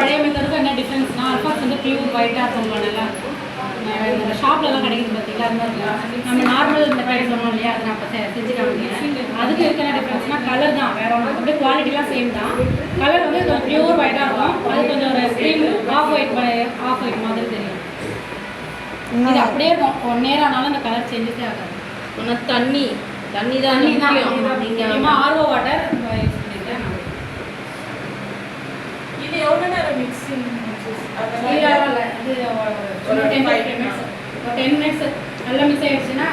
பழைய மெத்தடுக்கும் என்ன டிஃப்ரென்ஸ்னால் அல்ஃபாக்ஸ் வந்து பியூர் ஒயிட்டாக இருக்கும் நல்லா இந்த ஷாப்லலாம் கிடைக்குது பார்த்தீங்களா அது மாதிரி நம்ம நார்மல் இந்த மெத்தட் சொன்னோம் இல்லையா அதை நான் இப்போ செஞ்சு காமிக்கிறேன். அதுக்கு இருக்கிற டிஃப்ரென்ஸ்னால் கலர் தான் வேறு ஒன்று அப்படியே குவாலிட்டிலாம் சேம் தான். கலர் வந்து கொஞ்சம் பியூர் ஒயிட்டாக இருக்கும். அது கொஞ்சம் ஒரு க்ரீம் ஆஃப் ஒயிட் மாதிரி தெரியும். இது அப்படியே இருக்கும் 1 year ஆனாலும் அந்த கலர் சேஞ்சஸே ஆகாது. ஆனால் தண்ணி தான் நீங்கள் ஆர்ஓ வாட்டர் யூஸ் பண்ணிக்கிறேன். இது எவ்வளோ நேரம் மிக்சிங்? இல்லை இது 10 minutes நல்லா மிக்ஸ் ஆகிடுச்சுன்னா